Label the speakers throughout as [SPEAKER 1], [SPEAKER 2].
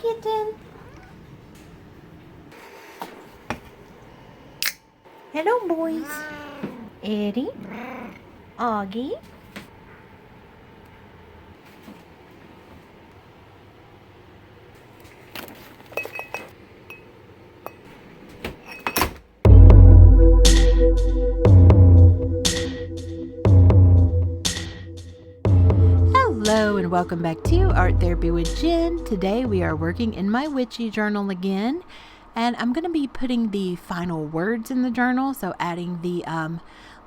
[SPEAKER 1] kitten. Hello, boys. Eddie. Augie. Hello and welcome back to Art Therapy with Jen. Today we are working in my Witchy Journal again, and I'm going to be putting the final words in the journal, so adding the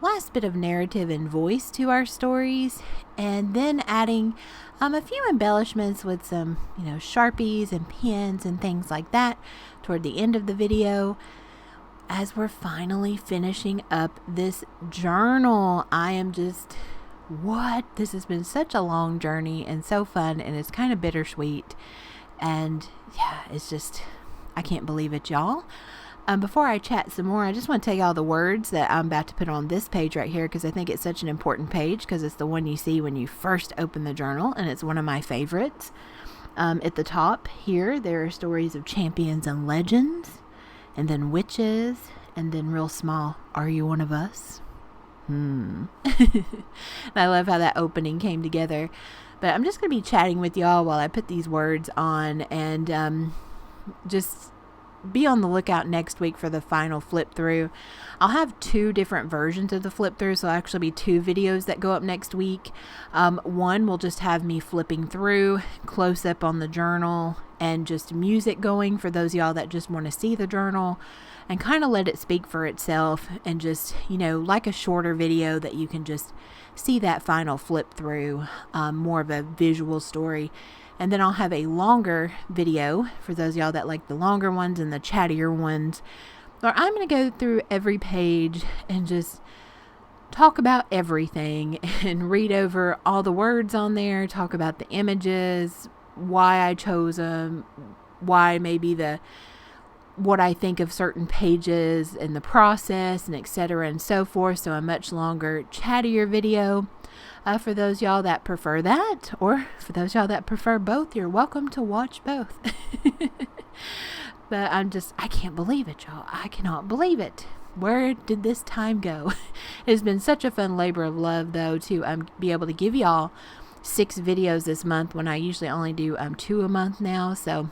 [SPEAKER 1] last bit of narrative and voice to our stories, and then adding a few embellishments with some, Sharpies and pens and things like that toward the end of the video. As we're finally finishing up this journal, I am just... This has been such a long journey and so fun, and it's kind of bittersweet, and yeah, it's just, I can't believe it, y'all. Before I chat some more, I just want to tell y'all the words that I'm about to put on this page right here, because I think it's such an important page, because it's the one you see when you first open the journal, and it's one of my favorites. At the top here, there are stories of champions and legends, and then witches, and then real small, are you one of us? I love how that opening came together. But I'm just going to be chatting with y'all while I put these words on, and just be on the lookout next week for the final flip through. I'll have 2 different versions of the flip through, so it'll actually be 2 videos that go up next week. One will just have me flipping through, close up on the journal, and just music going for those of y'all that just want to see the journal and kind of let it speak for itself, and just, like a shorter video that you can just see that final flip through, more of a visual story. And then I'll have a longer video for those of y'all that like the longer ones and the chattier ones, where I'm going to go through every page and just talk about everything and read over all the words on there, talk about the images, why I chose them, why maybe what I think of certain pages and the process, and etc. and so forth. So a much longer, chattier video. For those y'all that prefer that, or for those y'all that prefer both, you're welcome to watch both. But I can't believe it, y'all. I cannot believe it. Where did this time go? It's been such a fun labor of love, though, to be able to give y'all 6 videos this month, when I usually only do 2 a month now. So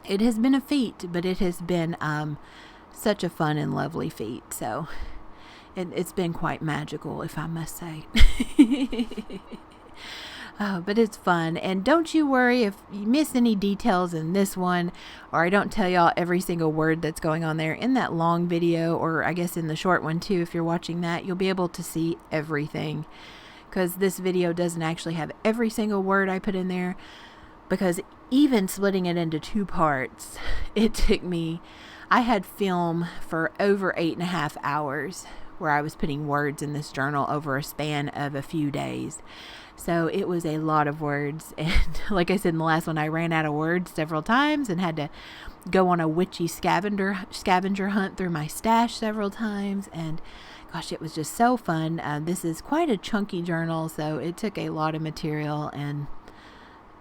[SPEAKER 1] it has been a feat, but it has been such a fun and lovely feat. So it's been quite magical, if I must say. But it's fun. And don't you worry if you miss any details in this one, or I don't tell y'all every single word that's going on there in that long video, or I guess in the short one too. If you're watching that, you'll be able to see everything, because this video doesn't actually have every single word I put in there, because even splitting it into 2 parts, it took me, I had film for over 8.5 hours where I was putting words in this journal over a span of a few days. So it was a lot of words, and like I said in the last one, I ran out of words several times and had to go on a witchy scavenger hunt through my stash several times, and gosh, it was just so fun. This is quite a chunky journal, so it took a lot of material, and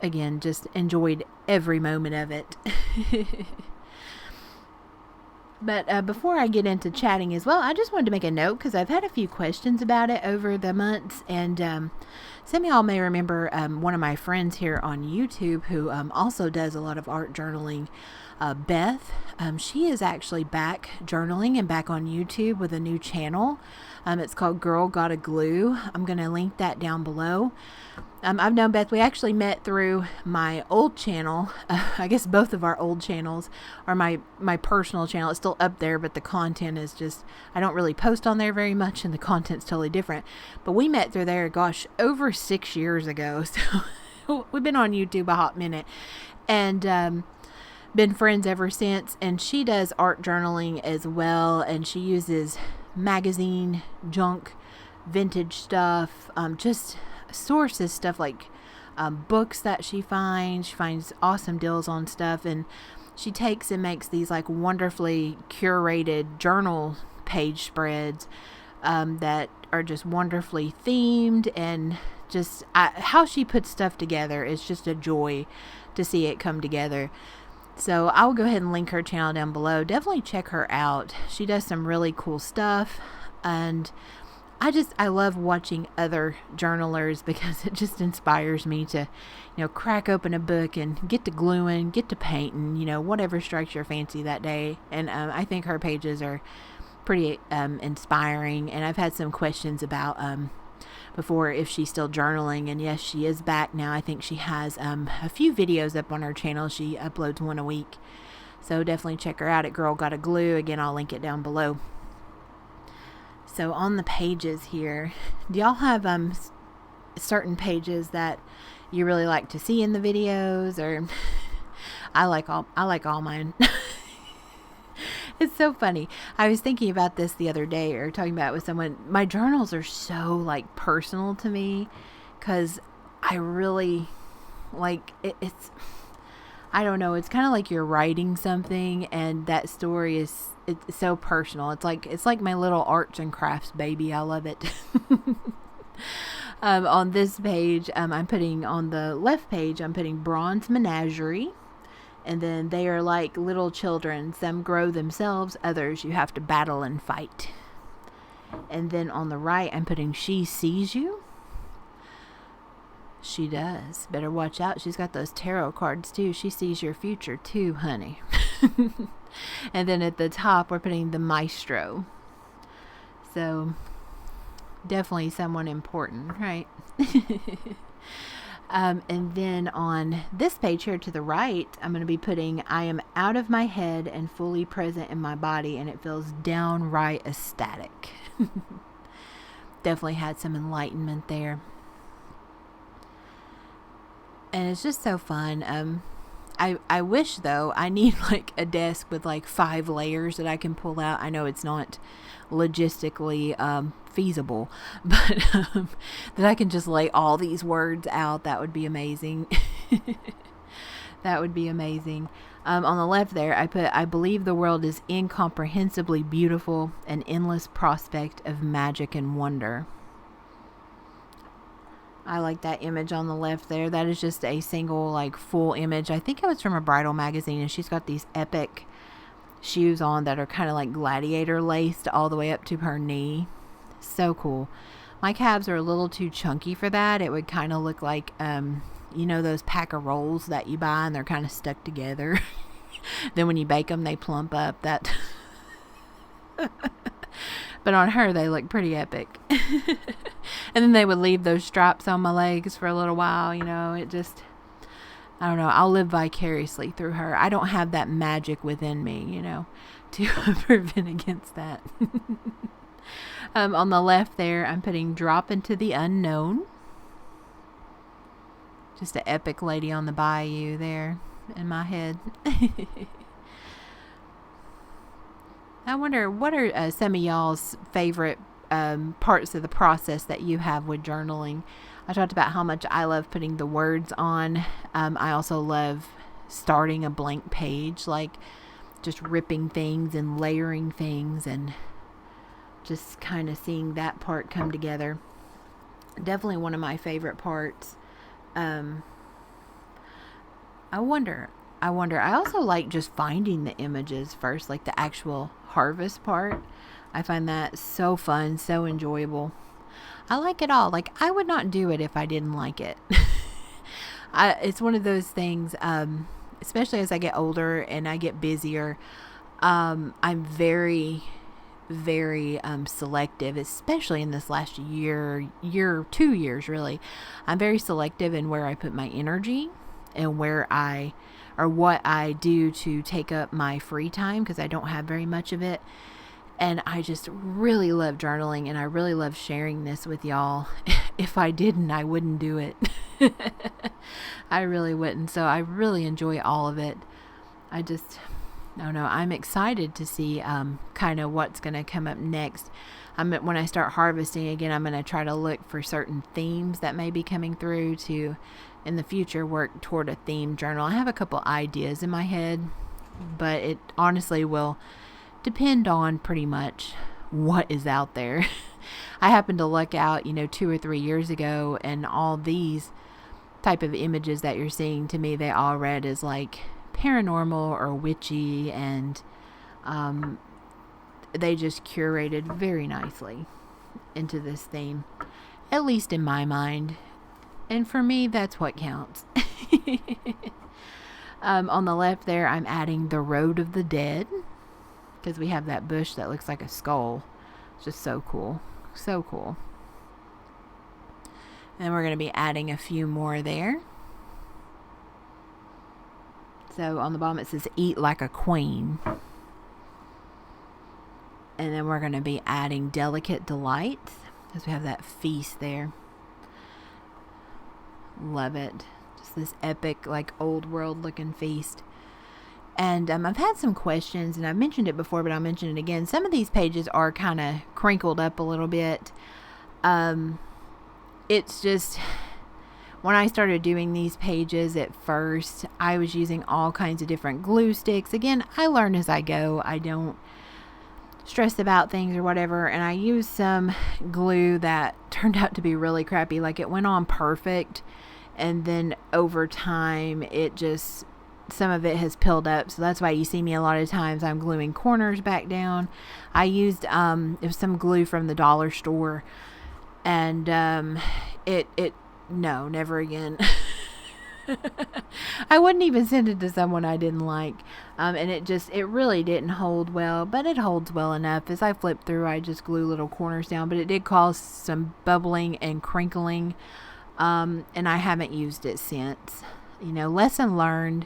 [SPEAKER 1] again, just enjoyed every moment of it. But before I get into chatting as well, I just wanted to make a note, because I've had a few questions about it over the months, and some of y'all may remember one of my friends here on YouTube who also does a lot of art journaling, Beth. She is actually back journaling and back on YouTube with a new channel. It's called Girl Gotta Glue. I'm going to link that down below. I've known Beth. We actually met through my old channel. I guess both of our old channels, or my personal channel. It's still up there, but the content is just, I don't really post on there very much, and the content's totally different. But we met through there, gosh, over 6 years ago. So we've been on YouTube a hot minute, and been friends ever since. And she does art journaling as well, and she uses magazine junk, vintage stuff, just sources, stuff like books that she finds awesome deals on stuff, and she takes and makes these like wonderfully curated journal page spreads that are just wonderfully themed and just how she puts stuff together is just a joy to see it come together. So I'll go ahead and link her channel down below. Definitely check her out. She does some really cool stuff, and I love watching other journalers because it just inspires me to, crack open a book and get to gluing, get to painting, whatever strikes your fancy that day. And I think her pages are pretty inspiring. And I've had some questions about before if she's still journaling, and yes, she is back now. I think she has a few videos up on her channel. She uploads one a week, so definitely check her out at Girl Gotta Glue. Again, I'll link it down below. So on the pages here, do y'all have certain pages that you really like to see in the videos? Or I like all mine. It's so funny. I was thinking about this the other day, or talking about it with someone. My journals are so like personal to me, because I really like it. It's, I don't know, it's kind of like you're writing something, and that story it's so personal. It's like my little arts and crafts baby. I love it. On this page, I'm putting, on the left page, I'm putting Bronze Menagerie. And then they are like little children. Some grow themselves, others you have to battle and fight. And then on the right, I'm putting She Sees You. She does. Better watch out. She's got those tarot cards too. She sees your future too, honey. And then at the top, we're putting the Maestro. So definitely someone important, right? And then on this page here to the right, I'm going to be putting, I am out of my head and fully present in my body, and it feels downright ecstatic. Definitely had some enlightenment there. And it's just so fun. I wish, though, I need like a desk with like 5 layers that I can pull out. I know it's not logistically feasible, but that I can just lay all these words out. That would be amazing. That would be amazing. On the left there, I put, I believe the world is incomprehensibly beautiful, an endless prospect of magic and wonder. I like that image on the left there. That is just a single, like, full image. I think it was from a bridal magazine, and she's got these epic shoes on that are kind of like gladiator laced all the way up to her knee. So cool. My calves are a little too chunky for that. It would kind of look like, those pack of rolls that you buy and they're kind of stuck together. Then when you bake them, they plump up. That. But on her, they look pretty epic. And then they would leave those stripes on my legs for a little while. It just, I don't know. I'll live vicariously through her. I don't have that magic within me, to prevent against that. On the left there, I'm putting Drop Into the Unknown. Just an epic lady on the bayou there in my head. I wonder, what are some of y'all's favorite parts of the process that you have with journaling? I talked about how much I love putting the words on. I also love starting a blank page, like just ripping things and layering things and just kind of seeing that part come together. Definitely one of my favorite parts. I wonder. I also like just finding the images first, like the actual harvest part. I find that so fun, so enjoyable. I like it all. Like, I would not do it if I didn't like it. It's one of those things, especially as I get older and I get busier. I'm very, very selective, especially in this last year, 2 years really. I'm very selective in where I put my energy and what I do to take up my free time, because I don't have very much of it. And I just really love journaling, and I really love sharing this with y'all. If I didn't, I wouldn't do it. I really wouldn't. So I really enjoy all of it. I don't know. I'm excited to see kind of what's going to come up next. When I start harvesting again, I'm going to try to look for certain themes that may be coming through to, in the future, work toward a theme journal. I have a couple ideas in my head, but it honestly will depend on pretty much what is out there. I happened to look out, 2 or 3 years ago, and all these type of images that you're seeing, to me, they all read as like paranormal or witchy, and they just curated very nicely into this theme, at least in my mind. And for me, that's what counts. On the left there, I'm adding the Road of the Dead, because we have that bush that looks like a skull. It's just so cool. So cool. And we're going to be adding a few more there. So on the bottom it says, eat like a queen. And then we're going to be adding delicate delights, because we have that feast there. Love it. Just this epic, like, old world looking feast. And I've had some questions, and I've mentioned it before, but I'll mention it again. Some of these pages are kind of crinkled up a little bit. It's just, when I started doing these pages at first, I was using all kinds of different glue sticks. Again, I learn as I go. I don't stress about things or whatever. And I used some glue that turned out to be really crappy. Like, it went on perfect, and then over time, it just, some of it has peeled up. So that's why you see me a lot of times I'm gluing corners back down. I used, it was some glue from the dollar store, and no, never again. I wouldn't even send it to someone I didn't like. And it really didn't hold well, but it holds well enough. As I flip through, I just glue little corners down, but it did cause some bubbling and crinkling. And I haven't used it since. Lesson learned.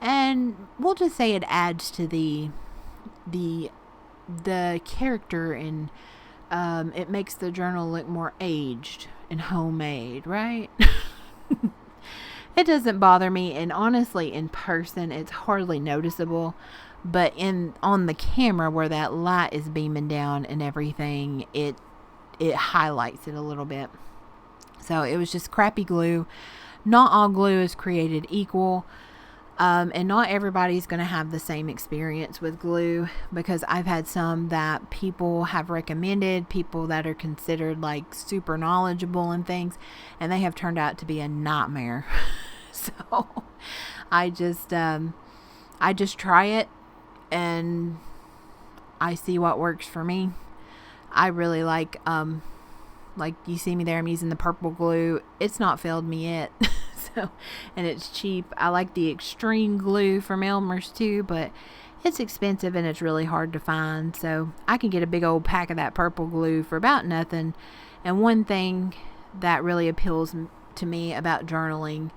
[SPEAKER 1] And we'll just say it adds to the character, and it makes the journal look more aged and homemade, right? It doesn't bother me, and honestly, in person, it's hardly noticeable. But on the camera, where that light is beaming down and everything, it highlights it a little bit. So it was just crappy glue. Not all glue is created equal. And not everybody's going to have the same experience with glue, because I've had some that people have recommended, people that are considered like super knowledgeable and things, and they have turned out to be a nightmare. So I just try it, and I see what works for me. I really like you see me there, I'm using the purple glue. It's not failed me yet. So, and it's cheap. I like the extreme glue from Elmer's too, but it's expensive and it's really hard to find. So I can get a big old pack of that purple glue for about nothing. And one thing that really appeals to me about journaling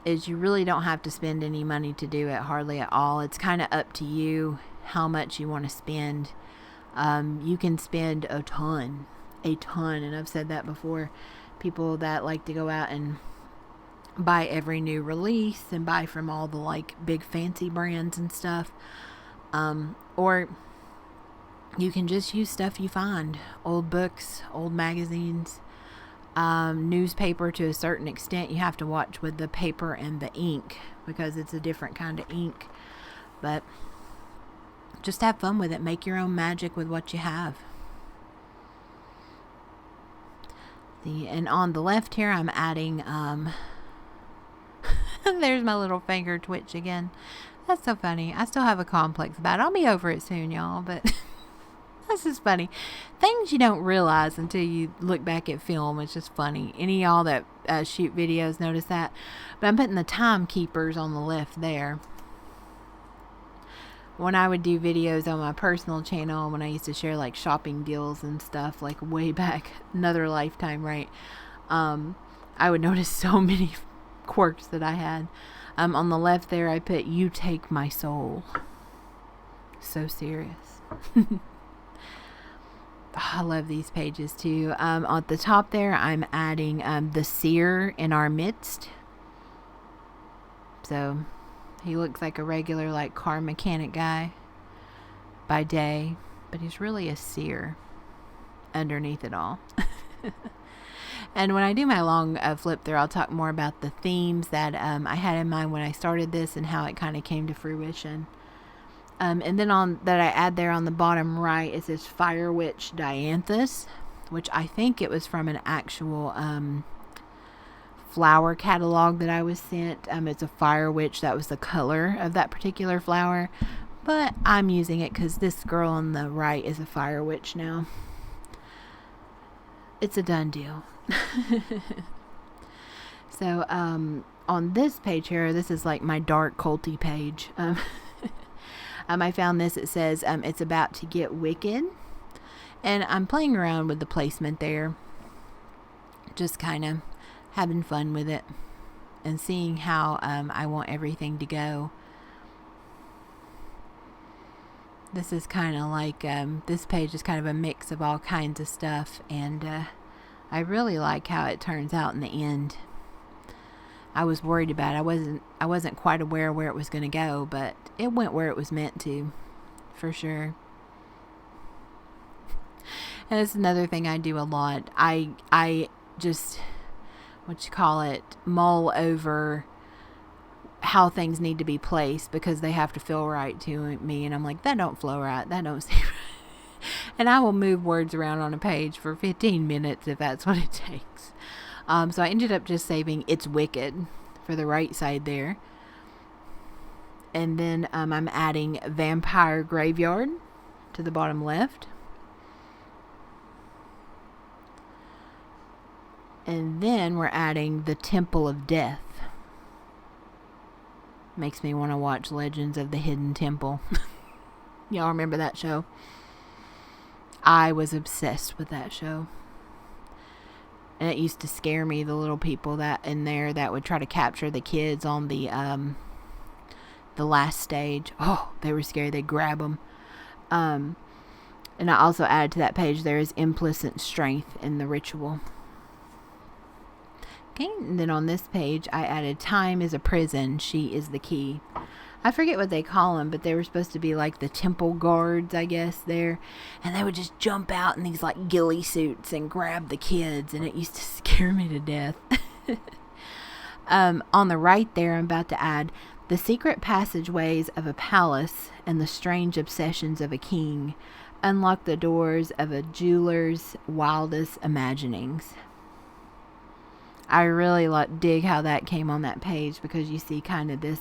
[SPEAKER 1] is you really don't have to spend any money to do it, hardly at all. It's kind of up to you how much you want to spend. You can spend a ton, and I've said that before. People that like to go out and buy every new release and buy from all the like big fancy brands and stuff, or you can just use stuff you find, old books, old magazines, newspaper. To a certain extent, you have to watch with the paper and the ink, because it's a different kind of ink, but just have fun with it. Make your own magic with what you have. And on the left here, I'm adding there's my little finger twitch again. That's so funny. I still have a complex about it. I'll be over it soon, y'all, but that's just funny. Things you don't realize until you look back at film. It's just funny. Any of y'all that shoot videos notice that. But I'm putting the timekeepers on the left there. When I would do videos on my personal channel, when I used to share like shopping deals and stuff, like way back, another lifetime, right? I would notice so many quirks that I had. On the left there, I put, "You take my soul." So serious. I love these pages too. At the top there, I'm adding the seer in our midst. So he looks like a regular like car mechanic guy by day, but he's really a seer underneath it all. And when I do my long flip through, I'll talk more about the themes that I had in mind when I started this and how it kind of came to fruition. And then on that I add there on the bottom right, it says Fire Witch Dianthus, which I think it was from an actual flower catalog that I was sent. It's a fire witch. That was the color of that particular flower. But I'm using it because this girl on the right is a fire witch now. It's a done deal. So, on this page here, this is like my dark culty page. I found this. It says it's about to get wicked. And I'm playing around with the placement there. Just kind of having fun with it. And seeing how I want everything to go. This is kind of like, this page is kind of a mix of all kinds of stuff. And I really like how it turns out in the end. I was worried about it. I wasn't quite aware where it was going to go, but it went where it was meant to, for sure. And it's another thing I do a lot. I just, mull over how things need to be placed because they have to feel right to me. And I'm like, that don't flow right. That don't seem right. And I will move words around on a page for 15 minutes if that's what it takes. So I ended up just saving It's Wicked for the right side there. And then I'm adding Vampire Graveyard to the bottom left. And then we're adding the Temple of Death. Makes me want to watch Legends of the Hidden Temple. Y'all remember that show? I was obsessed with that show. And it used to scare me, the little people that in there that would try to capture the kids on the last stage. Oh, they were scary. They'd grab them. And I also added to that page, there is implicit strength in the ritual. Okay, and then on this page, I added Time is a Prison. She is the key. I forget what they call them, but they were supposed to be like the temple guards, I guess, there. And they would just jump out in these like ghillie suits and grab the kids. And it used to scare me to death. On the right there, I'm about to add the secret passageways of a palace and the strange obsessions of a king unlock the doors of a jeweler's wildest imaginings. I really dig how that came on that page because you see kind of this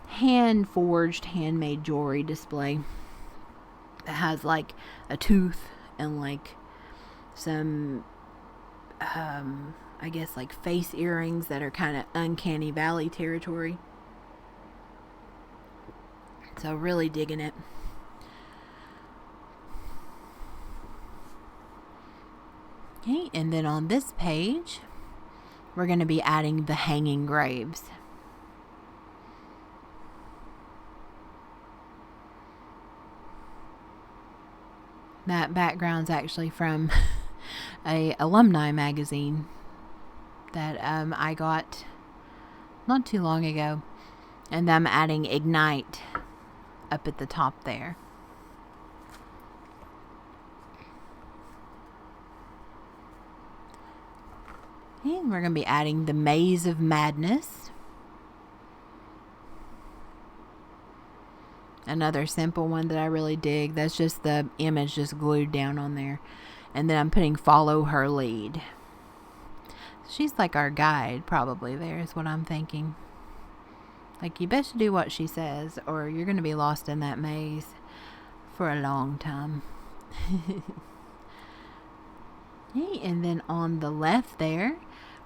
[SPEAKER 1] hand-forged, handmade jewelry display that has like a tooth and like some I guess like face earrings that are kind of uncanny valley territory. So really digging it. Okay, and then on this page we're going to be adding the hanging graves. That background's actually from a alumni magazine that I got not too long ago. And I'm adding Ignite up at the top there. And we're going to be adding the Maze of Madness. Another simple one that I really dig. That's just the image just glued down on there. And then I'm putting Follow Her Lead. She's like our guide probably there is what I'm thinking. Like you best do what she says or you're going to be lost in that maze for a long time. Okay, and then on the left there,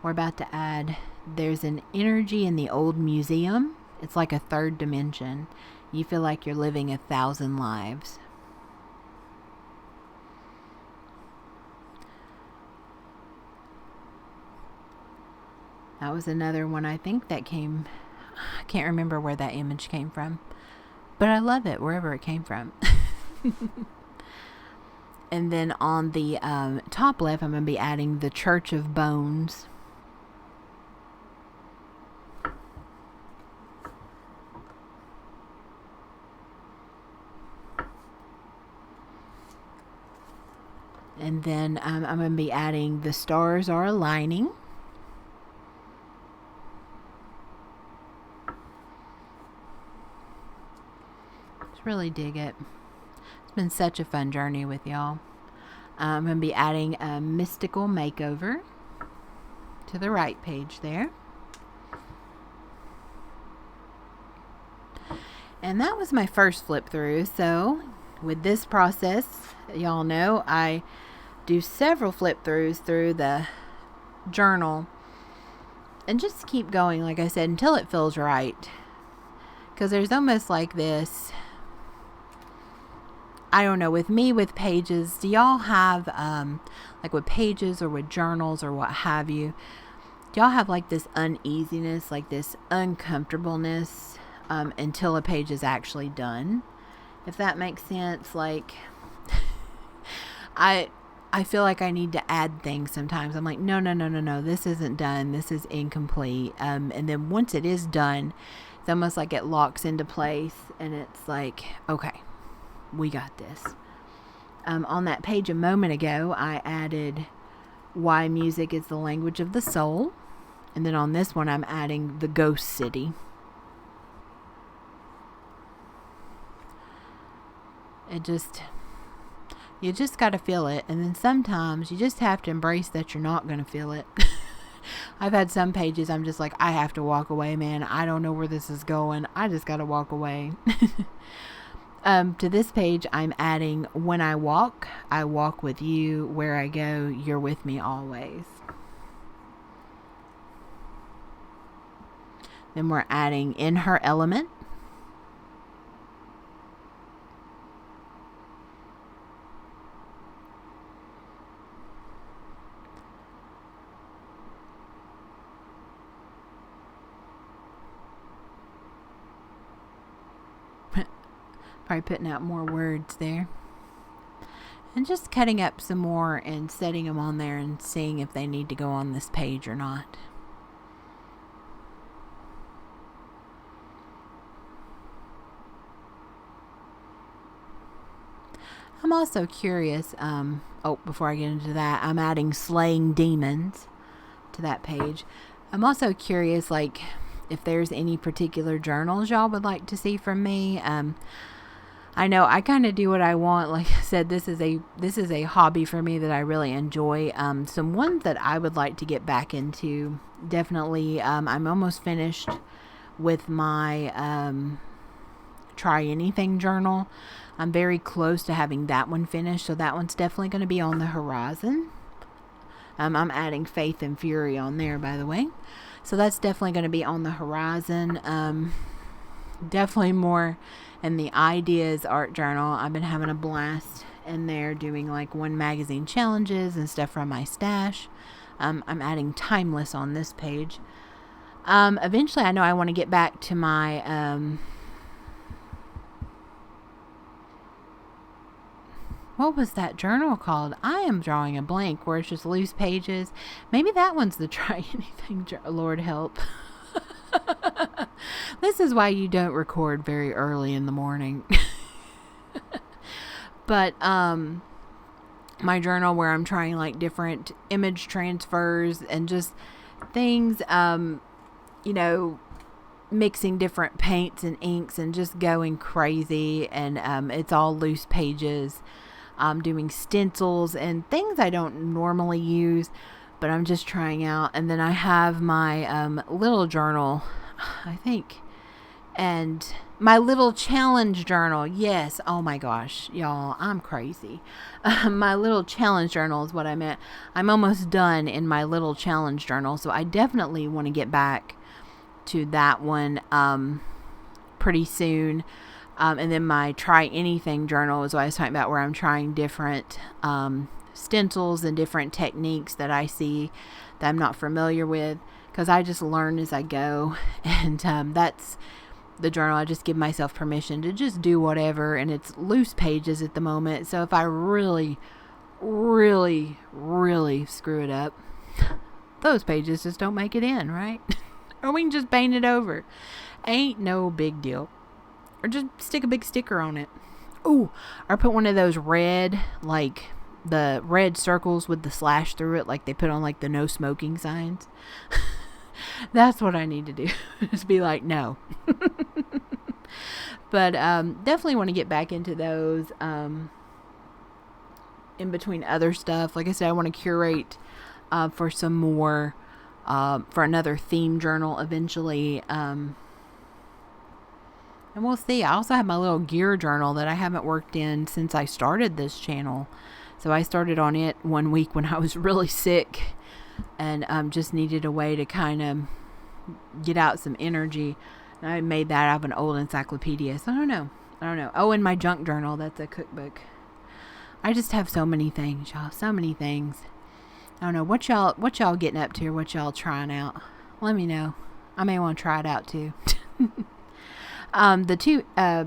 [SPEAKER 1] we're about to add, there's an energy in the old museum. It's like a third dimension. You feel like you're living 1,000 lives. That was another one I think that came, I can't remember where that image came from, but I love it wherever it came from. And then on the top left, I'm going to be adding the Church of Bones. And then I'm going to be adding the Stars Are Aligning. Just really dig it. It's been such a fun journey with y'all. I'm going to be adding a mystical makeover to the right page there. And that was my first flip through. So with this process, y'all know I do several flip throughs through the journal and just keep going, like I said, until it feels right. Because there's almost like this, I don't know, with me with pages, do y'all have like with pages or with journals or what have you, do y'all have like this uneasiness, like this uncomfortableness until a page is actually done? If that makes sense. Like I feel like I need to add things sometimes. I'm like, no, this isn't done. This is incomplete. And then once it is done, it's almost like it locks into place and it's like, okay, we got this. On that page a moment ago, I added why music is the language of the soul. And then on this one, I'm adding the ghost city. You just got to feel it. And then sometimes you just have to embrace that you're not going to feel it. I've had some pages I'm just like, I have to walk away, man. I don't know where this is going. I just got to walk away. To this page, I'm adding when I walk with you. Where I go, you're with me always. Then we're adding in her element. Probably putting out more words there. And just cutting up some more and setting them on there and seeing if they need to go on this page or not. I'm also curious, before I get into that, I'm adding slaying demons to that page. I'm also curious, like, if there's any particular journals y'all would like to see from me. I know I kind of do what I want. Like I said, this is a hobby for me that I really enjoy. Some ones that I would like to get back into, definitely. I'm almost finished with my Try Anything journal. I'm very close to having that one finished, so that one's definitely going to be on the horizon. I'm adding Faith and Fury on there, by the way. So that's definitely going to be on the horizon. Definitely more in the Ideas art journal. I've been having a blast in there doing like one magazine challenges and stuff from my stash. I'm adding Timeless on this page. Eventually, I know I want to get back to my what was that journal called? I am drawing a blank where it's just loose pages. Maybe that one's the Try Anything. Lord help. This is why you don't record very early in the morning. But my journal where I'm trying like different image transfers and just things, mixing different paints and inks and just going crazy. And it's all loose pages. I'm doing stencils and things I don't normally use, but I'm just trying out. And then I have my little journal, I think, and my little challenge journal. Yes. Oh my gosh, y'all, I'm crazy. My little challenge journal is what I meant. I'm almost done in my little challenge journal, so I definitely want to get back to that one pretty soon. And then my Try Anything journal is what I was talking about, where I'm trying different stencils and different techniques that I see that I'm not familiar with, because I just learn as I go. And that's the journal. I just give myself permission to just do whatever, and it's loose pages at the moment. So if I really, really, really screw it up, those pages just don't make it in, right? Or we can just paint it over. Ain't no big deal. Or just stick a big sticker on it. Ooh, or put one of those red, like the red circles with the slash through it, like they put on like the no smoking signs. That's what I need to do. Just be like, no. But definitely want to get back into those in between other stuff. Like I said, I want to curate for some more, for another theme journal eventually. And we'll see. I also have my little gear journal that I haven't worked in since I started this channel. So I started on it one week when I was really sick and just needed a way to kind of get out some energy. And I made that out of an old encyclopedia. So I don't know. Oh, and my junk journal. That's a cookbook. I just have so many things, y'all. So many things. I don't know. What y'all getting up to, or what y'all trying out? Let me know. I may want to try it out too. The two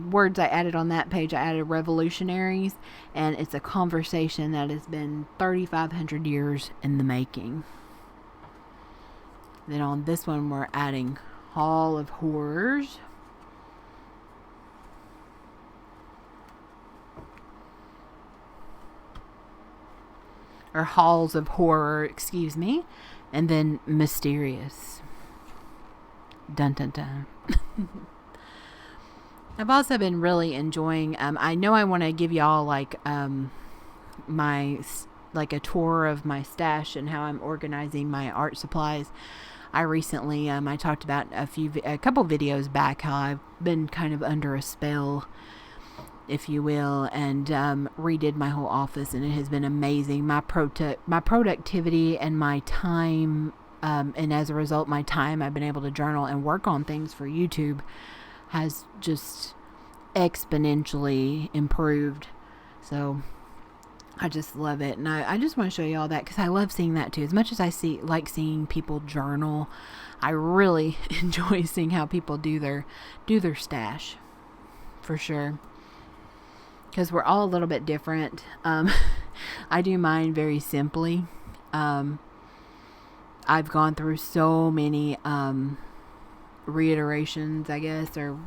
[SPEAKER 1] words I added on that page, I added revolutionaries, and it's a conversation that has been 3,500 years in the making. Then on this one, we're adding Hall of Horrors. Or Halls of Horror, excuse me. And then Mysterious. Dun dun dun. I've also been really enjoying, I know I want to give y'all like a tour of my stash and how I'm organizing my art supplies. I recently, I talked about a couple videos back how I've been kind of under a spell, if you will, and redid my whole office, and it has been amazing. My productivity and my time, and as a result, my time I've been able to journal and work on things for YouTube has just exponentially improved. So I just love it, and I just want to show you all that because I love seeing that too. As much as I like seeing people journal, I really enjoy seeing how people do their stash, for sure. Because we're all a little bit different. I do mine very simply. I've gone through so many reiterations, I guess, or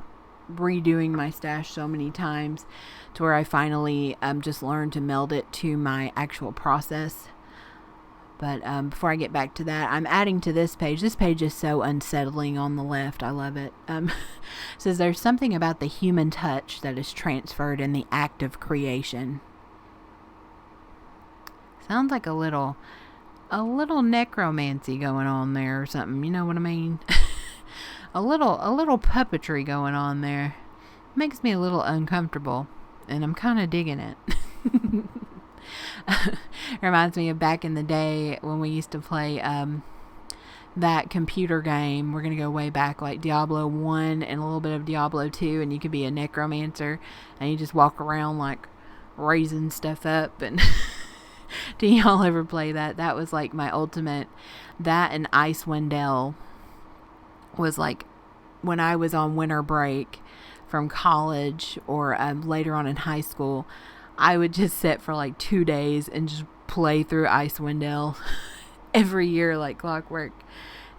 [SPEAKER 1] redoing my stash so many times to where I finally just learned to meld it to my actual process. But before I get back to that, I'm adding to this page. This page is so unsettling on the left. I love it. It says there's something about the human touch that is transferred in the act of creation. Sounds like a little necromancy going on there or something. You know what I mean? a little puppetry going on there. Makes me a little uncomfortable, and I'm kind of digging it. Reminds me of back in the day when we used to play that computer game. We're going to go way back, like Diablo 1 and a little bit of Diablo 2, and you could be a necromancer and you just walk around like raising stuff up. And do y'all ever play that? That was like my ultimate. That and Icewind Dale was like when I was on winter break from college or later on in high school. I would just sit for like 2 days and just play through Icewind Dale every year like clockwork.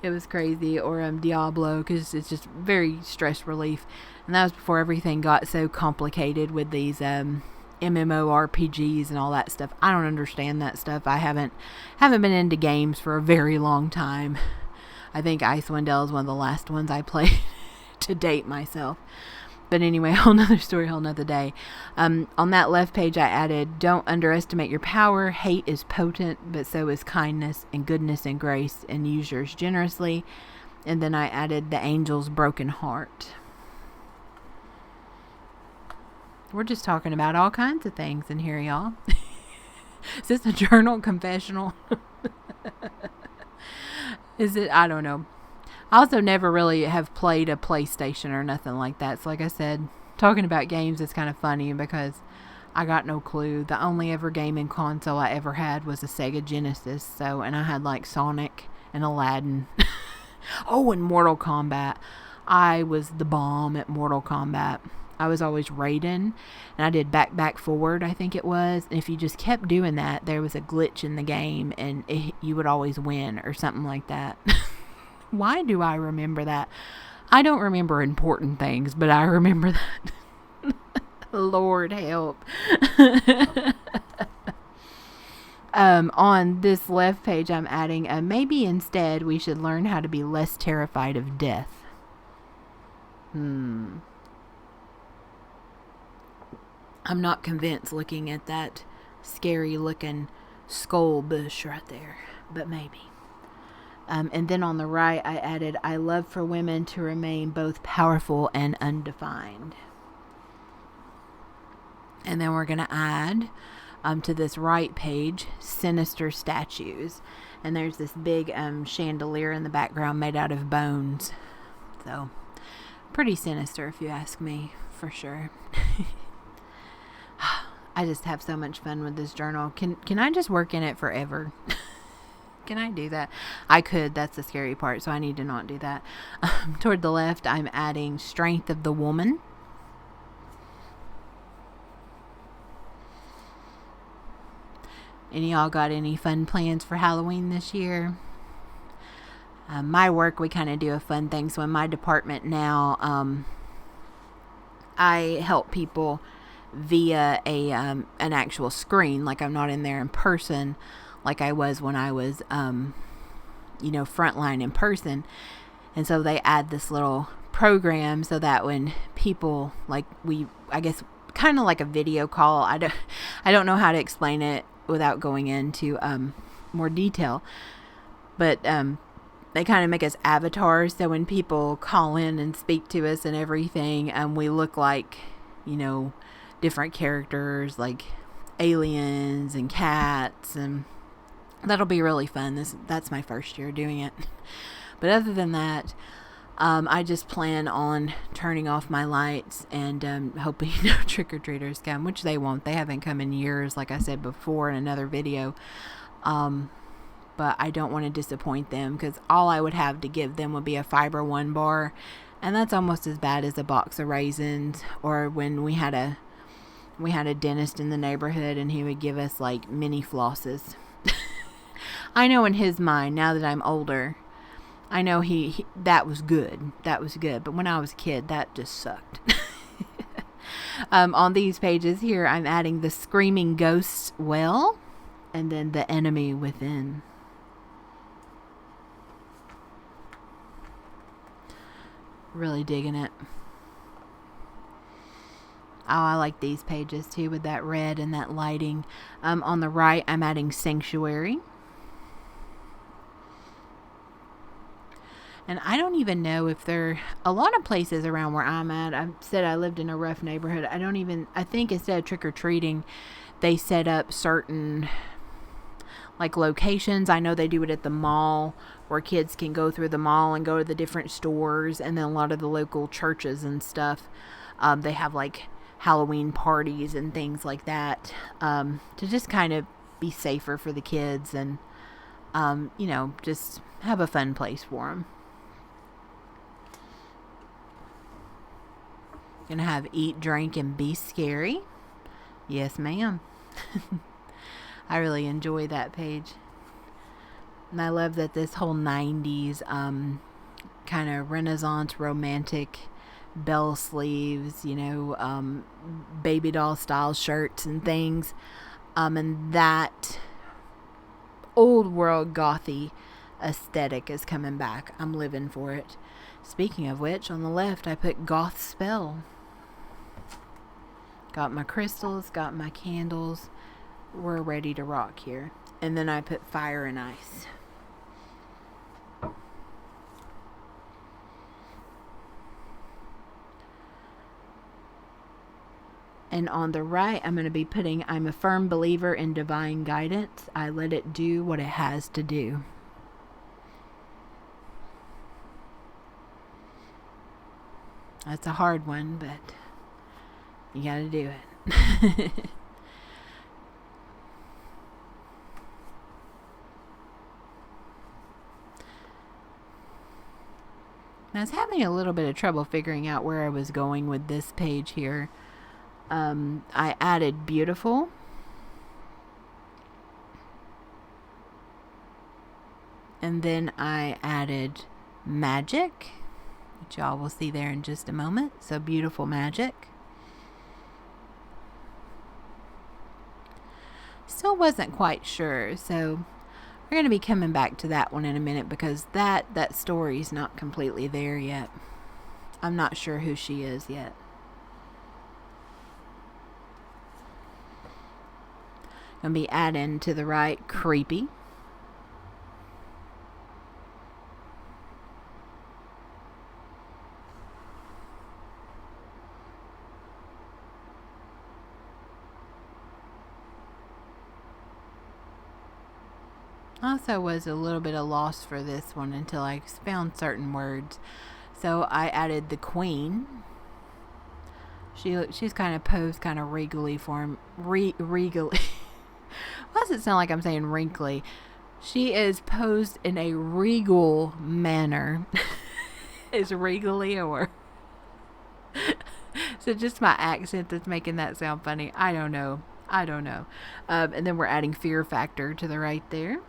[SPEAKER 1] It was crazy. Or Diablo, because it's just very stress relief. And that was before everything got so complicated with these MMORPGs and all that stuff. I don't understand that stuff. I haven't been into games for a very long time. I think Icewind Dale is one of the last ones I played to date myself. But anyway, whole nother story, whole nother day. On that left page, I added, don't underestimate your power. Hate is potent, but so is kindness and goodness and grace, and use yours generously. And then I added the angel's broken heart. We're just talking about all kinds of things in here, y'all. Is this a journal confessional? Is it? I don't know. I also never really have played a PlayStation or nothing like that. So like I said, talking about games is kind of funny because I got no clue. The only ever gaming console I ever had was a Sega Genesis. So, and I had like Sonic and Aladdin. Oh, and Mortal Kombat. I was the bomb at Mortal Kombat. I was always Raiden, and I did back forward, I think it was. And if you just kept doing that, there was a glitch in the game, and you would always win or something like that. Why do I remember that? I don't remember important things, but I remember that. Lord help. On this left page, I'm adding, maybe instead we should learn how to be less terrified of death. I'm not convinced looking at that scary looking skull bush right there, but maybe. And then on the right, I added, I love for women to remain both powerful and undefined. And then we're going to add to this right page, sinister statues. And there's this big chandelier in the background made out of bones. So, pretty sinister if you ask me, for sure. I just have so much fun with this journal. Can I just work in it forever? Can I do that? I could. That's the scary part, so I need to not do that. Toward the left, I'm adding strength of the woman. Any y'all got any fun plans for Halloween this year? My work, we kind of do a fun thing. So in my department now, I help people via an actual screen. Like I'm not in there in person like I was when I was, frontline in person. And so they add this little program so that when people, I guess kind of like a video call. I don't know how to explain it without going into more detail. But they kind of make us avatars. So when people call in and speak to us and everything, we look like, different characters like aliens and cats, and that'll be really fun. That's my first year doing it. But other than that, I just plan on turning off my lights and hoping no trick-or-treaters come, which they won't. They haven't come in years, like I said before in another video. But I don't want to disappoint them, because all I would have to give them would be a Fiber One bar, and that's almost as bad as a box of raisins. Or when we had a dentist in the neighborhood, and he would give us like mini flosses. I know in his mind, now that I'm older, I know he that was good. That was good. But when I was a kid, that just sucked. On these pages here, I'm adding the screaming ghosts well, and then the enemy within. Really digging it. Oh, I like these pages too with that red and that lighting. On the right, I'm adding sanctuary. And I don't even know if a lot of places around where I'm at. I said I lived in a rough neighborhood. I think instead of trick-or-treating, they set up certain locations. I know they do it at the mall, where kids can go through the mall and go to the different stores. And then a lot of the local churches and stuff, they have Halloween parties and things like that, to just kind of be safer for the kids and, just have a fun place for them. Gonna have eat, drink, and be scary. Yes, ma'am. I really enjoy that page. And I love that this whole 90s kind of Renaissance romantic bell sleeves, baby doll style shirts and things. And that old world gothy aesthetic is coming back. I'm living for it. Speaking of which, on the left I put goth spell. Got my crystals, got my candles. We're ready to rock here. And then I put fire and ice. And on the right, I'm going to be putting, I'm a firm believer in divine guidance. I let it do what it has to do. That's a hard one, but you got to do it. I was having a little bit of trouble figuring out where I was going with this page here. I added beautiful. And then I added magic, which y'all will see there in just a moment. So beautiful magic. Still wasn't quite sure, so we're going to be coming back to that one in a minute, because that story's not completely there yet. I'm not sure who she is yet. Gonna be adding to the right creepy. Also was a little bit of loss for this one until I found certain words. So I added the queen. She's kind of posed kind of regally for him. Regally. Why does it sound like I'm saying wrinkly? She is posed in a regal manner. Is regally a word? So just my accent that's making that sound funny. I don't know. And then we're adding fear factor to the right there.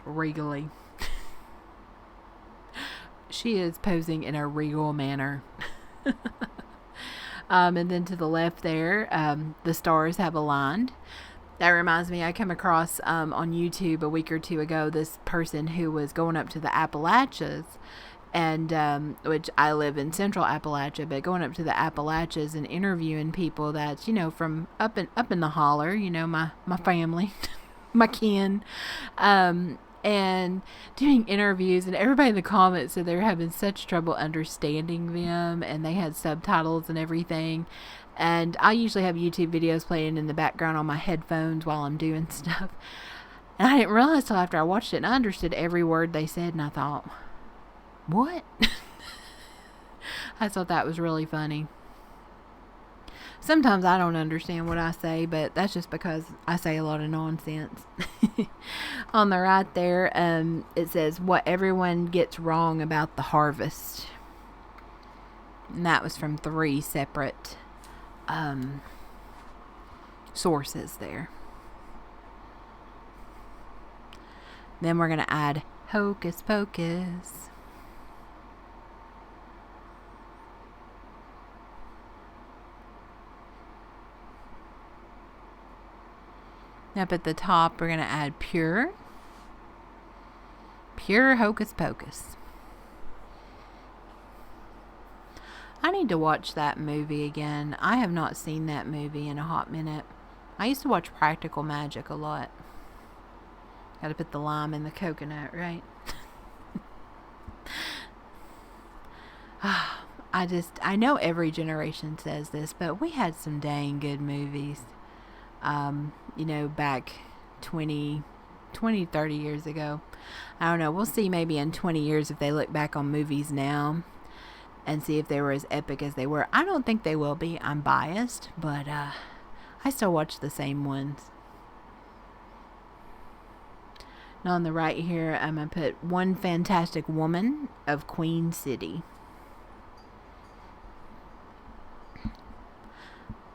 [SPEAKER 1] Regally. She is posing in a regal manner. And then to the left there, the stars have aligned. That reminds me, I came across on YouTube a week or two ago this person who was going up to the Appalachians, and which I live in Central Appalachia, but going up to the Appalachians and interviewing people that's from up in the holler, my family, my kin, and doing interviews, and everybody in the comments said they were having such trouble understanding them, and they had subtitles and everything. And I usually have YouTube videos playing in the background on my headphones while I'm doing stuff. And I didn't realize till after I watched it, and I understood every word they said, and I thought, what? I thought that was really funny. Sometimes I don't understand what I say, but that's just because I say a lot of nonsense. On the right there, it says what everyone gets wrong about the harvest. And that was from 3 separate sources there. Then we're going to add hocus pocus. Up at the top, we're going to add pure hocus pocus. I need to watch that movie again. I have not seen that movie in a hot minute. I used to watch Practical Magic a lot. Got to put the lime in the coconut, right? I know every generation says this, but we had some dang good movies. Back 20, 30 years ago. I don't know. We'll see maybe in 20 years if they look back on movies now and see if they were as epic as they were. I don't think they will be. I'm biased, but I still watch the same ones. And on the right here, I'm going to put One Fantastic Woman of Queen City.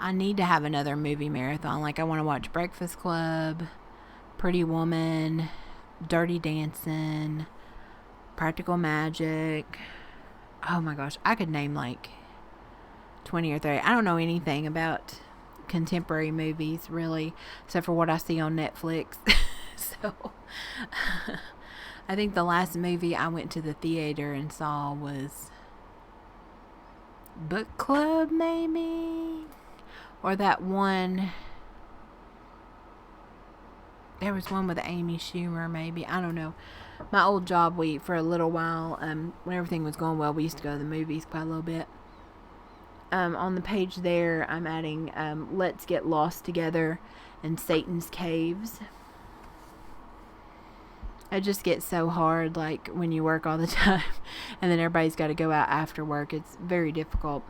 [SPEAKER 1] I need to have another movie marathon. Like, I want to watch Breakfast Club, Pretty Woman, Dirty Dancing, Practical Magic. Oh my gosh, I could name like 20 or 30. I don't know anything about contemporary movies, really, except for what I see on Netflix. So, I think the last movie I went to the theater and saw was Book Club, maybe? Or that one, there was one with Amy Schumer, maybe. I don't know. My old job, for a little while, when everything was going well, we used to go to the movies quite a little bit. On the page there, I'm adding Let's Get Lost Together and Satan's Caves. It just gets so hard, like, when you work all the time, and then everybody's got to go out after work. It's very difficult.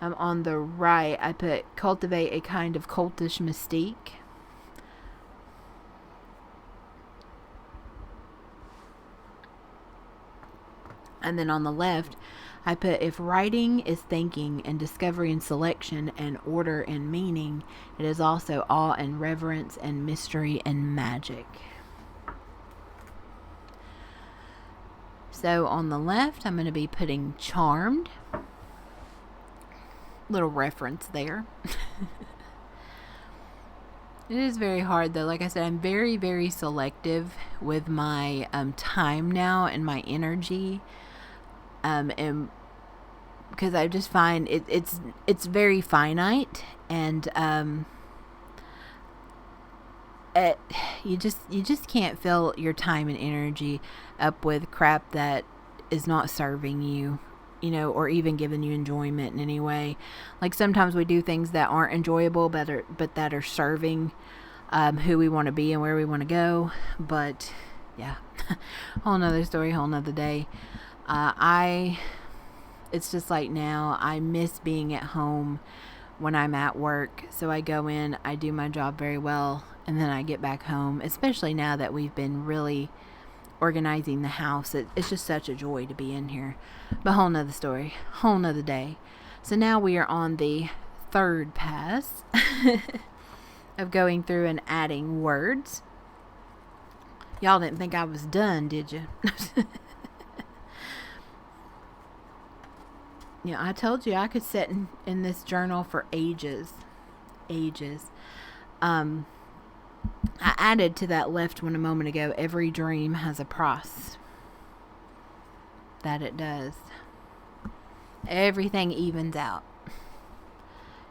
[SPEAKER 1] On the right, I put cultivate a kind of cultish mystique. And then on the left, I put if writing is thinking and discovery and selection and order and meaning, it is also awe and reverence and mystery and magic. So on the left, I'm going to be putting charmed. Little reference there. It is very hard though. Like I said, I'm very, very selective with my time now and my energy. And because I just find it's very finite, and it, you just can't fill your time and energy up with crap that is not serving you, or even giving you enjoyment in any way. Like sometimes we do things that aren't enjoyable, but that are serving who we want to be and where we want to go. But yeah, whole nother story, whole nother day. It's just like now I miss being at home when I'm at work. So I go in, I do my job very well, and then I get back home, especially now that we've been really organizing the house. It's just such a joy to be in here. But whole nother story, whole nother day. So now we are on the third pass of going through and adding words. Y'all didn't think I was done, did you? I told you I could sit in this journal for ages. I added to that left one a moment ago, every dream has a price. That it does. Everything evens out.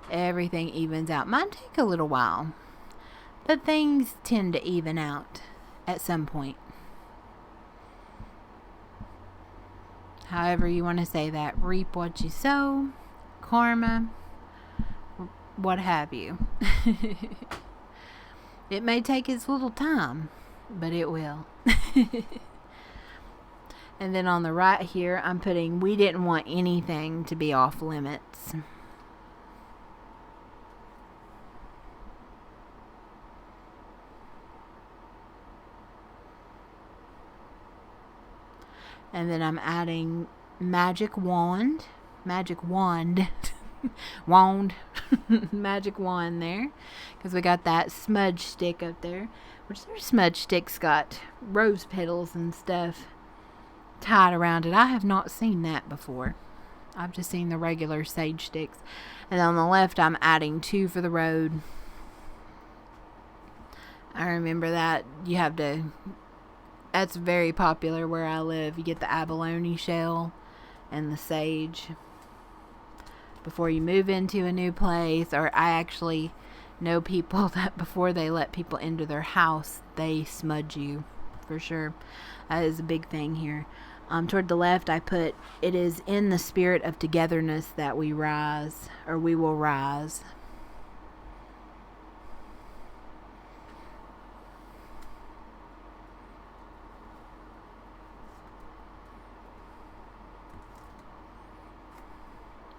[SPEAKER 1] Everything evens out. Might take a little while, but things tend to even out at some point. However you want to say that. Reap what you sow. Karma. What have you. It may take its little time, but it will. And then on the right here, I'm putting, we didn't want anything to be off limits. And then I'm adding magic wand, magic wand there, because we got that smudge stick up there, which their smudge stick's got rose petals and stuff tied around it. I have not seen that before. I've just seen the regular sage sticks. And on the left, I'm adding 2 for the road. I remember that that's very popular where I live. You get the abalone shell and the sage before you move into a new place. Or I actually know people that before they let people into their house, they smudge you, for sure. That is a big thing here. Toward the left, I put, it is in the spirit of togetherness that we rise, or we will rise.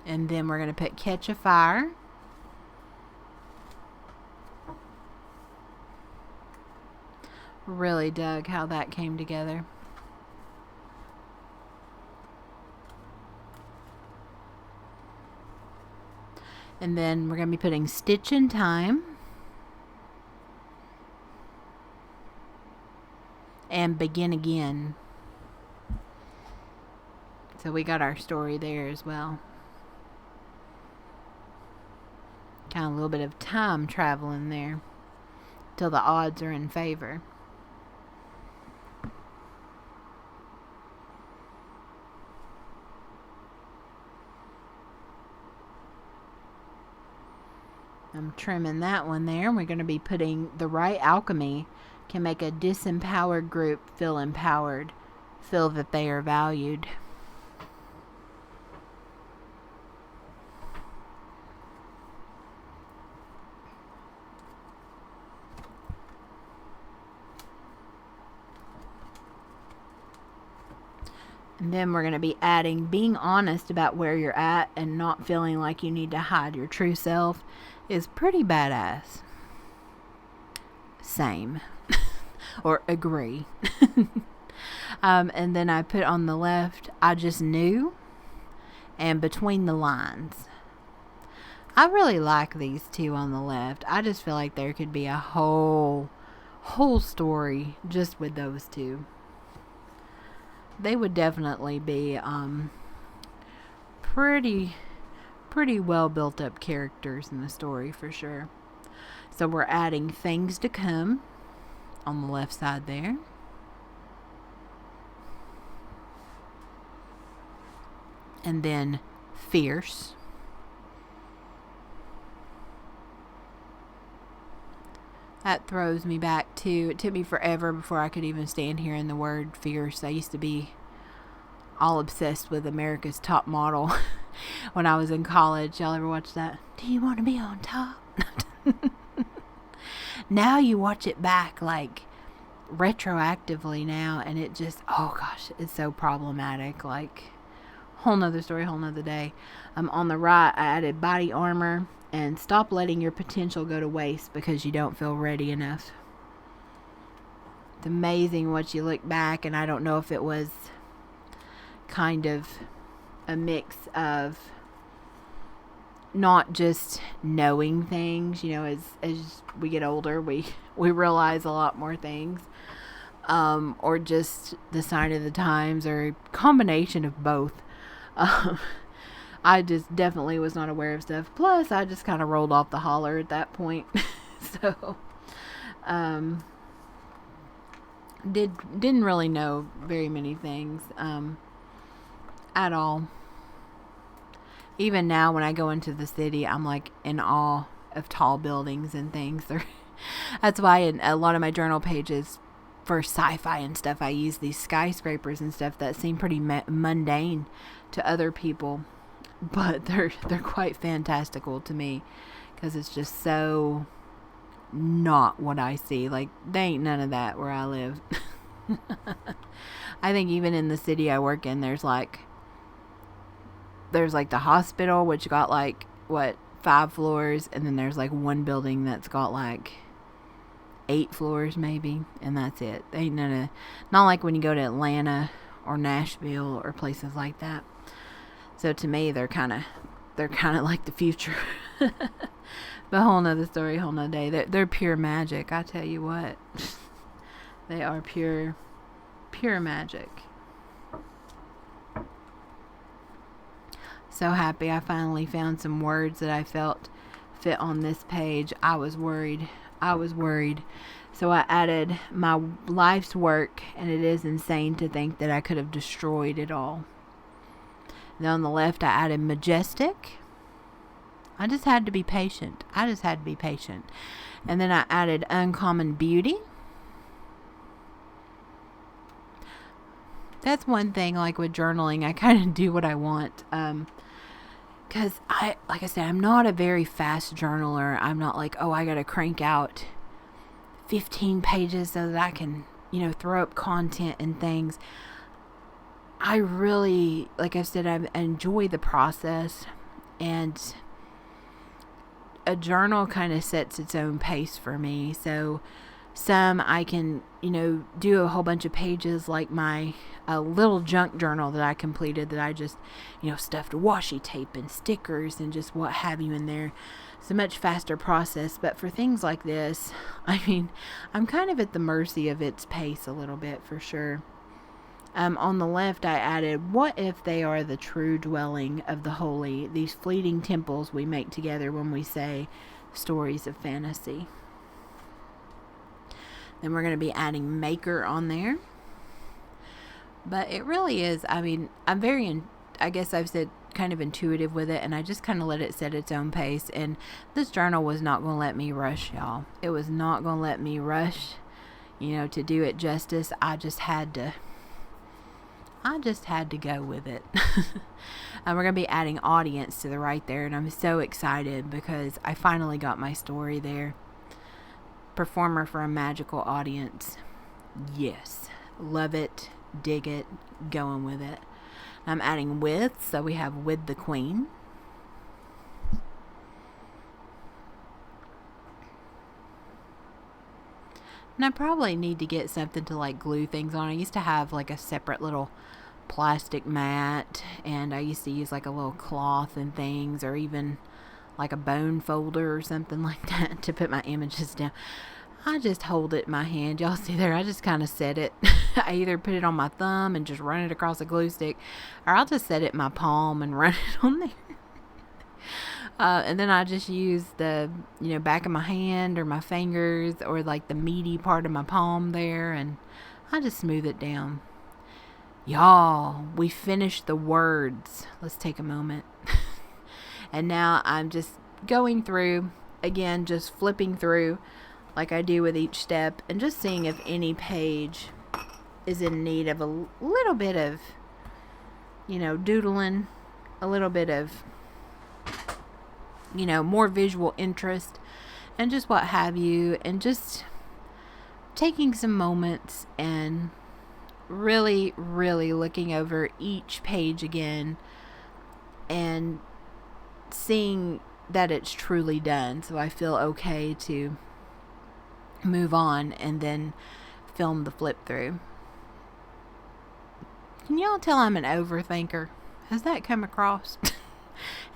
[SPEAKER 1] And then we're going to put catch a fire. Really dug how that came together. And then we're going to be putting stitch in time. And begin again. So we got our story there as well. Kind of a little bit of time traveling there till the odds are in favor. I'm trimming that one there. We're going to be putting the right alchemy can make a disempowered group feel empowered, feel that they are valued. And then we're going to be adding being honest about where you're at and not feeling like you need to hide your true self is pretty badass. Same. Or agree. And then I put on the left, I just knew, and between the lines. I really like these 2 on the left. I just feel like there could be a whole story just with those 2. They would definitely be pretty well built up characters in the story for sure. So we're adding things to come on the left side there. And then fierce. That throws me back to, it took me forever before I could even stand hearing the word fierce. I used to be all obsessed with America's Top Model when I was in college. Y'all ever watch that? Do you want to be on top? Now you watch it back like retroactively now, and it just, oh gosh, it's so problematic. Like, whole nother story, whole nother day. On the right, I added body armor and stop letting your potential go to waste because you don't feel ready enough. It's amazing what you look back, and I don't know if it was kind of a mix of not just knowing things, as we get older, we realize a lot more things, or just the sign of the times, or a combination of both. I just definitely was not aware of stuff. Plus, I just kind of rolled off the holler at that point. So, didn't really know very many things, at all. Even now, when I go into the city, I'm like in awe of tall buildings and things. That's why in a lot of my journal pages for sci-fi and stuff, I use these skyscrapers and stuff that seem pretty mundane to other people, but they're quite fantastical to me because it's just so not what I see. Like, they ain't none of that where I live. I think even in the city I work in, there's like the hospital, which got like 5 floors, and then there's like one building that's got like 8 floors maybe, and that's it. Ain't not like when you go to Atlanta or Nashville or places like that. So to me, they're kind of like the future. But whole nother story, whole nother day. They're pure magic, I tell you what. They are pure magic. So happy I finally found some words that I felt fit on this page. I was worried. So I added my life's work, and it is insane to think that I could have destroyed it all. Then on the left, I added majestic. I just had to be patient. And then I added uncommon beauty. That's one thing, like with journaling, I kind of do what I want. Because like I said, I'm not a very fast journaler. I'm not like, oh, I got to crank out 15 pages so that I can, throw up content and things. I really, like I said, I enjoy the process, and a journal kind of sets its own pace for me. So some I can, do a whole bunch of pages, like my little junk journal that I completed, that I just, stuffed washi tape and stickers and just what have you in there. It's a much faster process. But for things like this, I'm kind of at the mercy of its pace a little bit, for sure. On the left, I added, what if they are the true dwelling of the holy, these fleeting temples we make together when we say stories of fantasy. Then we're going to be adding maker on there. But it really is, I'm very, I guess I've said kind of intuitive with it, and I just kind of let it set its own pace. And this journal was not going to let me rush, y'all. It was not going to let me rush, to do it justice. I just had to go with it. And we're going to be adding audience to the right there, and I'm so excited because I finally got my story there. Performer for a magical audience. Yes. Love it. Dig it. Going with it. I'm adding with, so we have with the queen. And I probably need to get something to like glue things on. I used to have like a separate little plastic mat, and I used to use like a little cloth and things, or even like a bone folder or something like that to put my images down. I just hold it in my hand. Y'all see there, I just kind of set it. I either put it on my thumb and just run it across a glue stick, or I'll just set it in my palm and run it on there. And then I just use the, back of my hand or my fingers, or like the meaty part of my palm there, and I just smooth it down. Y'all, we finished the words. Let's take a moment. And now I'm just going through, again, just flipping through like I do with each step, and just seeing if any page is in need of a little bit of, doodling, a little bit of, more visual interest, and just what have you, and just taking some moments and really, really looking over each page again and seeing that it's truly done, so I feel okay to move on and then film the flip through. Can y'all tell I'm an overthinker? Has that come across?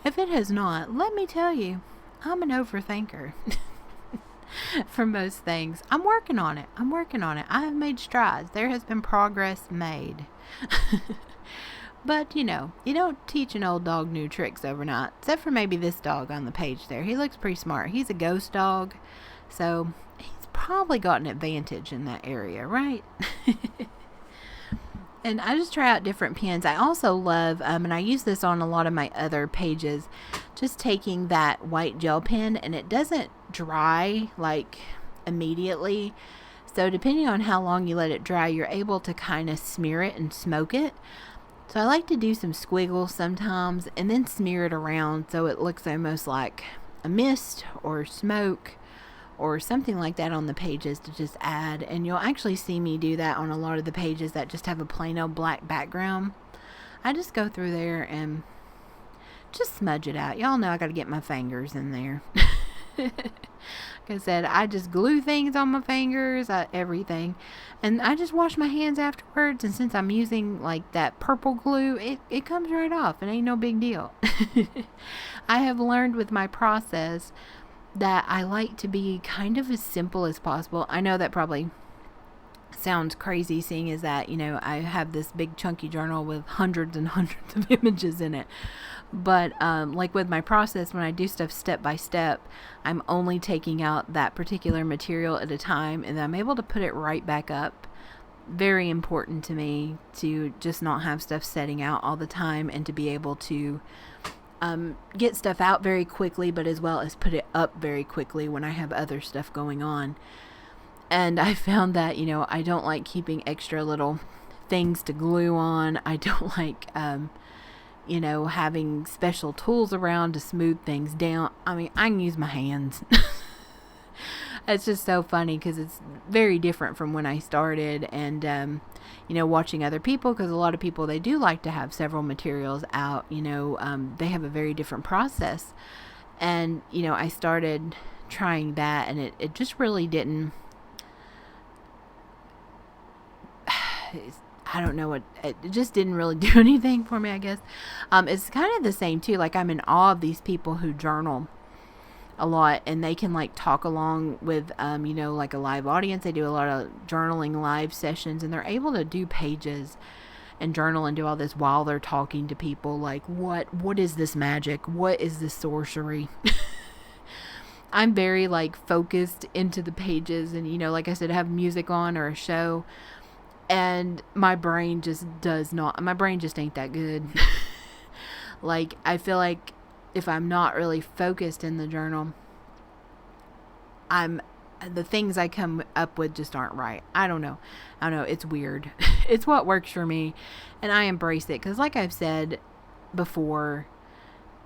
[SPEAKER 1] If it has not, let me tell you, I'm an overthinker. For most things. I'm working on it. I have made strides. There has been progress made. But, you don't teach an old dog new tricks overnight. Except for maybe this dog on the page there. He looks pretty smart. He's a ghost dog. So, he's probably got an advantage in that area, right? And I just try out different pens. I also love, and I use this on a lot of my other pages, just taking that white gel pen, and it doesn't dry like immediately. So depending on how long you let it dry, you're able to kind of smear it and smoke it. So I like to do some squiggles sometimes and then smear it around so it looks almost like a mist or smoke or something like that on the pages to just add. And you'll actually see me do that on a lot of the pages that just have a plain old black background. I just go through there and just smudge it out. Y'all know I got to get my fingers in there. Like I said, I just glue things on my fingers, everything. And I just wash my hands afterwards. And since I'm using like that purple glue, it comes right off. It ain't no big deal. I have learned with my process that I like to be kind of as simple as possible. I know that probably sounds crazy, seeing as that, I have this big chunky journal with hundreds and hundreds of images in it. But like with my process, when I do stuff step by step, I'm only taking out that particular material at a time, and I'm able to put it right back up. Very important to me to just not have stuff setting out all the time, and to be able to get stuff out very quickly, but as well as put it up very quickly when I have other stuff going on. And I found that, I don't like keeping extra little things to glue on. I don't like, having special tools around to smooth things down. I mean, I can use my hands. It's just so funny because it's very different from when I started, and, watching other people, because a lot of people, they do like to have several materials out, they have a very different process. And, I started trying that, and it just really didn't, I don't know what, it just didn't really do anything for me, I guess. It's kind of the same too. Like, I'm in awe of these people who journal a lot, and they can like talk along with, like a live audience. They do a lot of journaling live sessions, and they're able to do pages and journal and do all this while they're talking to people. Like, what is this magic? What is this sorcery? I'm very like focused into the pages, and, like I said, I have music on or a show, and my brain just ain't that good. Like, I feel like if I'm not really focused in the journal, the things I come up with just aren't right. I don't know. It's weird. It's what works for me, and I embrace it, because like I've said before,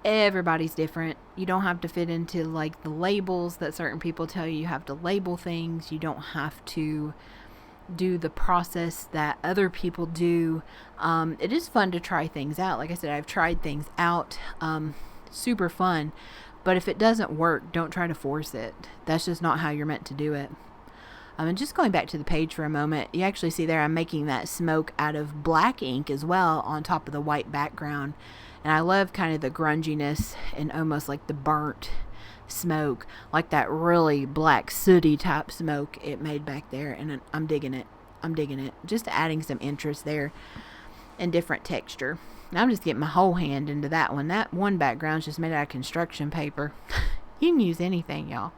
[SPEAKER 1] everybody's different. You don't have to fit into like the labels that certain people tell you have to label things. You don't have to do the process that other people do. It is fun to try things out. Like I said, I've tried things out. Super fun. But if it doesn't work, don't try to force it. That's just not how you're meant to do it. And just going back to the page for a moment, you actually see there I'm making that smoke out of black ink as well on top of the white background. And I love kind of the grunginess and almost like the burnt smoke, like that really black sooty type smoke it made back there. And I'm digging it. Just adding some interest there and different texture. I'm just getting my whole hand into that one. That one background's just made out of construction paper. You can use anything, y'all.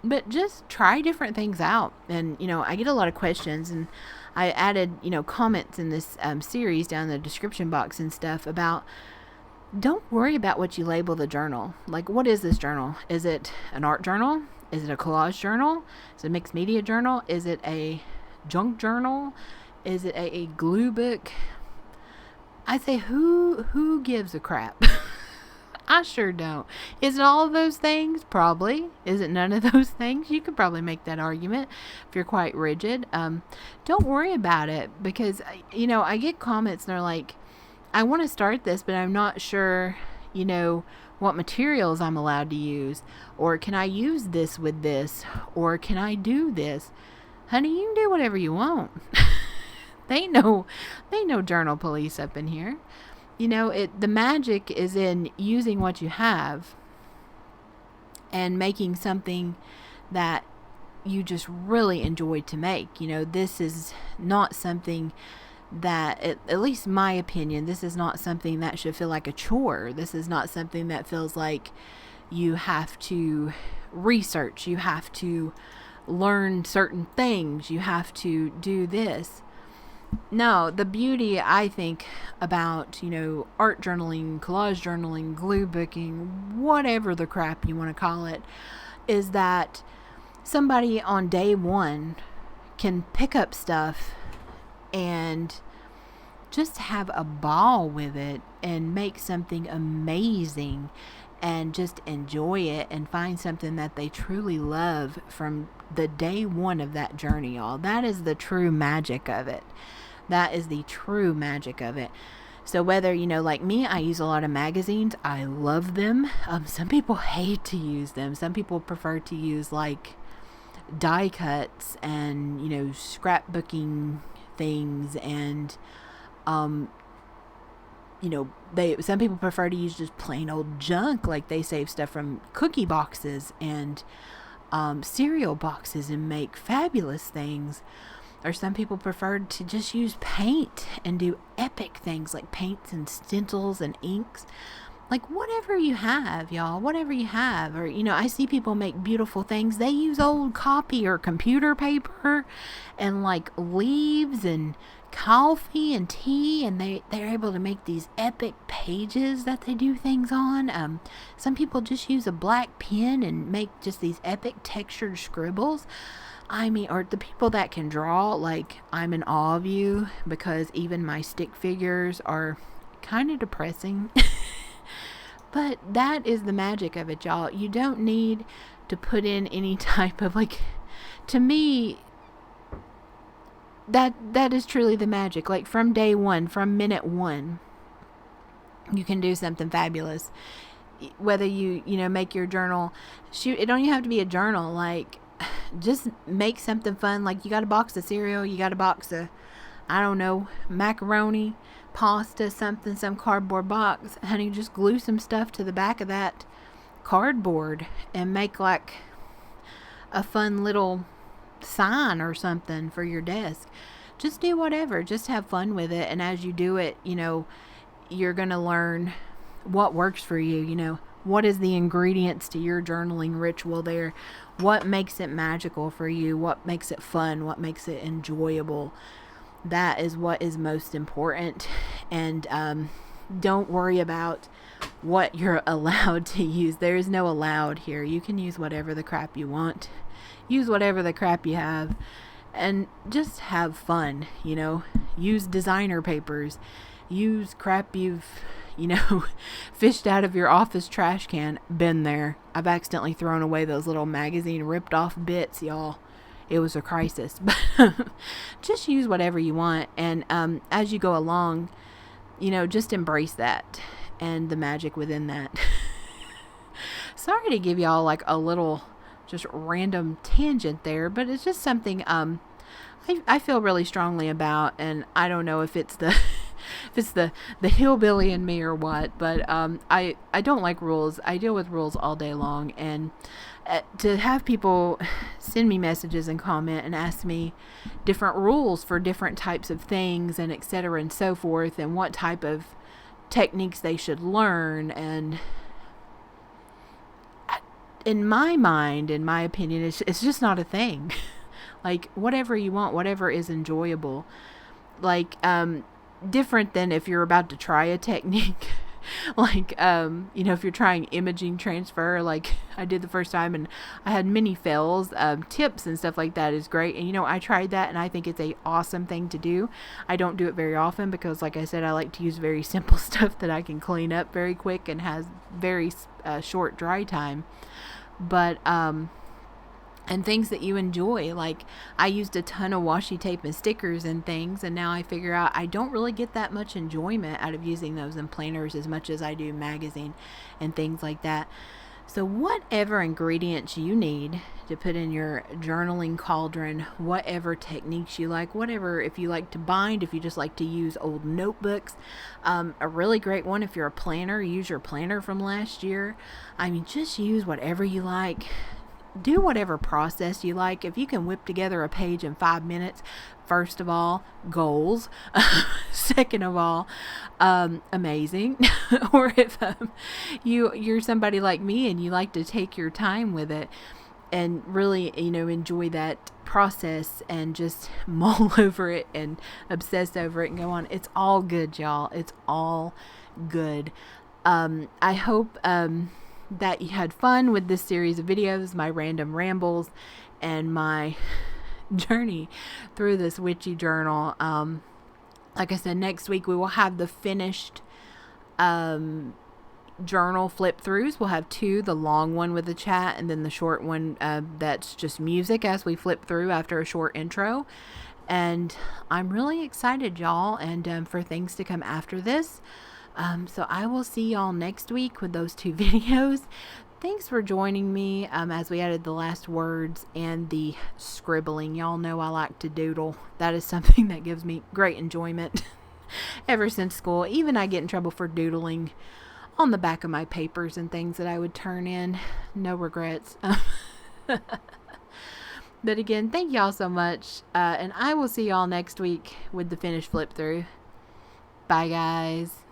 [SPEAKER 1] But just try different things out. And, I get a lot of questions, and I added, comments in this series down in the description box and stuff about, don't worry about what you label the journal. Like, what is this journal? Is it an art journal? Is it a collage journal? Is it a mixed media journal? Is it a junk journal? Is it a glue book? I say, who gives a crap? I sure don't. Is it all of those things? Probably. Is it none of those things? You could probably make that argument if you're quite rigid. Don't worry about it, because, I get comments and they're like, I want to start this, but I'm not sure, what materials I'm allowed to use, or can I use this with this, or can I do this? Honey, you can do whatever you want. They ain't no journal police up in here. The magic is in using what you have and making something that you just really enjoy to make. This is not something that, at least my opinion, this is not something that should feel like a chore. This is not something that feels like you have to research, you have to learn certain things, you have to do this. No, the beauty, I think, about, art journaling, collage journaling, glue booking, whatever the crap you want to call it, is that somebody on day one can pick up stuff and just have a ball with it and make something amazing and just enjoy it and find something that they truly love from the day one of that journey, y'all. That is the true magic of it. That is the true magic of it. So whether, like me, I use a lot of magazines. I love them. Some people hate to use them. Some people prefer to use like die cuts and, scrapbooking things, and some people prefer to use just plain old junk, like they save stuff from cookie boxes and cereal boxes and make fabulous things. Or some people prefer to just use paint and do epic things like paints and stencils and inks. Like whatever you have, y'all, whatever you have. Or, I see people make beautiful things. They use old copy or computer paper and like leaves and coffee and tea, and they're able to make these epic pages that they do things on. Some people just use a black pen and make just these epic textured scribbles. Or the people that can draw, like, I'm in awe of you, because even my stick figures are kind of depressing. But that is the magic of it, y'all. You don't need to put in any type of, like, to me, that is truly the magic. Like, from day one, from minute one, you can do something fabulous. Whether you make your journal, it don't even have to be a journal, like, just make something fun. Like, you got a box of cereal, you got a box of, I don't know, macaroni, pasta, something, some cardboard box. Honey, just glue some stuff to the back of that cardboard and make like a fun little sign or something for your desk. Just do whatever, just have fun with it. And as you do it, you're gonna learn what works for you. What is the ingredients to your journaling ritual there? What makes it magical for you? What makes it fun? What makes it enjoyable? That is what is most important. And don't worry about what you're allowed to use. There is no allowed here. You can use whatever the crap you want. Use whatever the crap you have. And just have fun, Use designer papers. Use crap you've fished out of your office trash can. Been there. I've accidentally thrown away those little magazine ripped off bits, y'all. It was a crisis. But just use whatever you want. And as you go along, just embrace that and the magic within that. Sorry to give y'all like a little just random tangent there, but it's just something I feel really strongly about, and I don't know if it's the the hillbilly in me or what, but I don't like rules. I deal with rules all day long, and to have people send me messages and comment and ask me different rules for different types of things and etc. and so forth, and what type of techniques they should learn, and in my mind, in my opinion, it's just not a thing. Like, whatever you want, whatever is enjoyable. Like, different than if you're about to try a technique. Like, if you're trying imaging transfer, like I did the first time, and I had many fails, tips and stuff like that is great. And, I tried that, and I think it's a awesome thing to do. I don't do it very often because, like I said, I like to use very simple stuff that I can clean up very quick and has very short dry time. But, and things that you enjoy. Like, I used a ton of washi tape and stickers and things, and now I figure out I don't really get that much enjoyment out of using those in planners as much as I do magazine and things like that. So whatever ingredients you need to put in your journaling cauldron, whatever techniques you like, whatever, if you like to bind, if you just like to use old notebooks, a really great one if you're a planner, use your planner from last year. I mean, just use whatever you like. Do whatever process you like. If you can whip together a page in 5 minutes, first of all, goals. Second of all, amazing. Or if you're somebody like me and you like to take your time with it and really, enjoy that process and just mull over it and obsess over it and go on. It's all good, y'all. It's all good. I hope that you had fun with this series of videos, my random rambles, and my journey through this witchy journal. Like I said, next week we will have the finished journal flip throughs. We'll have 2, the long one with the chat, and then the short one that's just music as we flip through after a short intro. And I'm really excited, y'all, and for things to come after this. So I will see y'all next week with those 2 videos. Thanks for joining me as we added the last words and the scribbling. Y'all know I like to doodle. That is something that gives me great enjoyment ever since school. Even I get in trouble for doodling on the back of my papers and things that I would turn in. No regrets. But again, thank y'all so much. And I will see y'all next week with the finished flip through. Bye, guys.